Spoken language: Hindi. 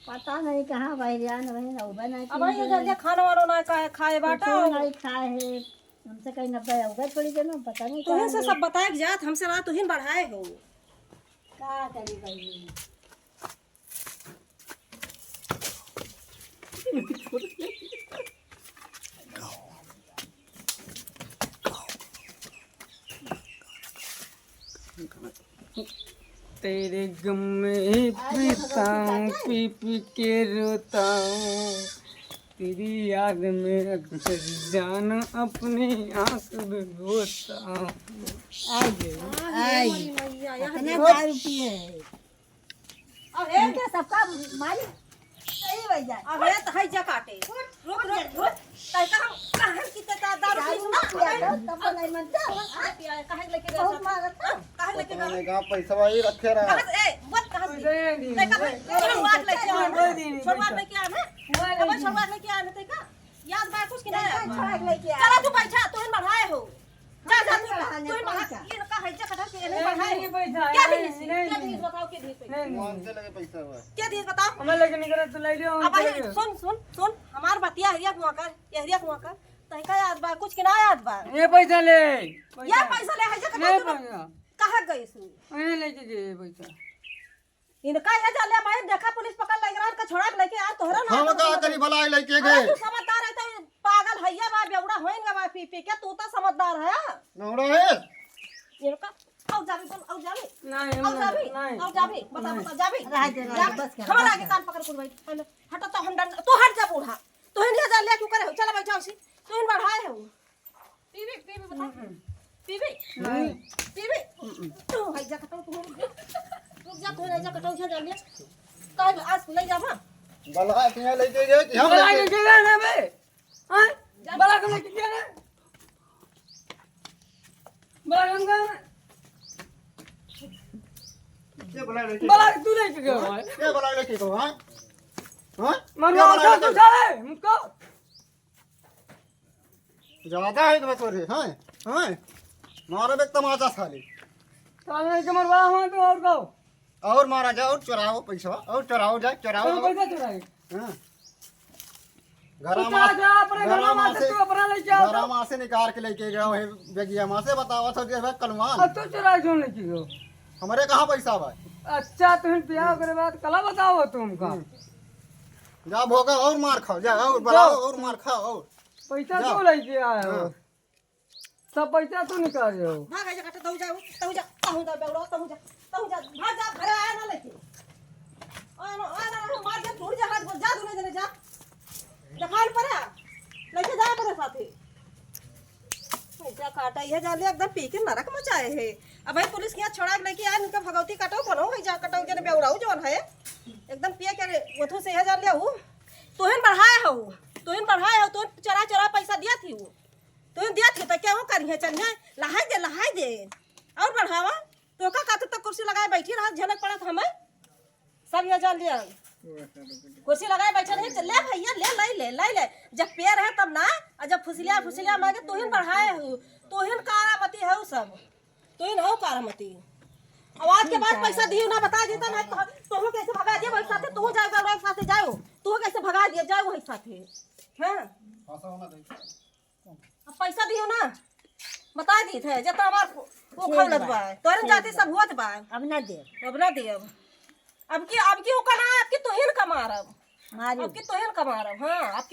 पता नहीं कहाँ भाई जान वही ना बना अब भाई जल्दी खाना वाना ना खाए बाटा नहीं खाए है हमसे कहीं 90 होगा थोड़ी देर में पता नहीं तुहिन से सब बताए कि जात हमसे ना तुहिन बढ़ाए हो क्या करी भाई तेरे गम में पीता हूँ पी पी के रोता हूँ तेरी याद में अक्सर जान अपनी आंख भिगोता हूँ। आई कितने 5 रुपये है अब ए क्या सबका मालिक सही भैया अब ए त है जा काटे रुक रुक रुक तै कहां किते ता दारू पी सुना तब नहीं मनता कहां लेके गया बहुत मांगता कहां लेके गया का पैसा भाई रखे रहा कहां ए मत कहां तै कहां छोड़वार लेके आ छोड़वार लेके आ मैं अब छोड़वार लेके आ तै का याद बा कुछ कि नहीं छोड़ा लेके आ चला तू बैठा तू बढ़ाए हो जा जा तू बढ़ा ये का है जा कटा के नहीं बढ़ाए क्या दी बताओ के दी मानते लगे पैसा हुआ क्या दी बताओ हमें लेके नहीं करे तो ले लियो अब भाई सुन सुन सुन हमार बतिया हरिया कुआ कर हरिया कुआ कर तै का याद बा कुछ के ना याद बा ये पैसा ले या पैसा ले है जा ले कटा पैसा कहां गई सु मैंने लेके गए पैसा इनका ये जा भाई देखा पुलिस पकड़ ले गया का छोड़ा लेके आ तोहरा ना हम का करी भलाई लेके अरे गए तू समझदार है तो पागल हैया बा बेवड़ा होएंगे बा पी पी के तू तो समझदार है नौड़ा है इनका आओ जाबी बोल आओ जाबी नहीं आओ जाबी नहीं आओ जाबी बता बता जाबी रह दे बस कर हमारा आगे कान पकड़ कुछ भाई हटा तो हम तू हट जा बूढ़ा तू हिन जा ले क्यों करे हो चला बैठा उसी तू हिन बढ़ाए हो पीवी पीवी बता पीवी नहीं पीवी तू है जा कटो तू रुक जा तू जा कटो जा ले काल आज ले जा मां बलहा के लेके गए कि हम बड़ा लेके के गए ना बे हां बड़ा के लेके गए ना बड़ा हम गए के भलाई लेके बड़ा तू लेके गए भाई के भलाई लेके गए हां हां मरवा उठा तो साले मुझको ज्यादा है तुम्हें तोरे हां हां मारो एक तमाचा साले साले के मरवा हम तो और कहो और मारा जाओ और चुराओ पैसा और चुराओ जाए चुराओ तो पैसा चुराए हां तू चला जा अपने घर में से तू अपना ले जा घरा मां से निकाल के लेके गया है बेगिया मां से बतावा था कि भाई कलमान अब तू चुरा क्यों लेके गयो हमारे कहां पैसा भाई अच्छा तुम ब्याह करे बाद कला बताओ तुमका जा भोगा और मार खाओ जा और बनाओ और मार खाओ और पैसा तू लेके आए हो सब पैसा तू निकाल रहे हो भाग जा कटो तू जा बेवड़ा तू जा भाग जा घर आया ना लेके आ मार के छोड़ जा हाथ जा दूने देने जा दुकान पर आ लेके जा अपने साथे पैसा काटा ये जाले एकदम पी के नरक मचाए है अब भाई पुलिस के यहाँ छोड़ा के लेके आए उनका भगवती कटो करो है जा कटो जने बेवड़ाऊ जोन है एकदम पिए के ओथो से है जा ले हूं तोहन बढ़ाए हो तो चरा चरा पैसा दिया थी वो तो दिया थी तो क्या हो करिए चलिए लहाई दे और बढ़ावा तो का काते तक कुर्सी लगाए बैठी रहा झलक पड़ा था हमें सब ये जान लिया कुर्सी लगाए बैठे नहीं ले भैया ले जब पैर है तब ना और जब फुसलिया मांगे तोहिन बढ़ाए हो तोहिन कारामती है सब तोहिन हो कारामती आवाज के बाद पैसा दियो ना बता देता ना तो कैसे भगा दिया वही साथे तू जाएगा वही साथे जाओ तू कैसे भगा दिया जाओ वही साथे हां अब पैसा दियो ना बता दी थे जब हमार वो खौलत बा तोरे जाते सब होत बा अब ना दे अब की ओका ना आपकी तोहिन का मारब मारी आपकी तोहिन का मारब हां आपकी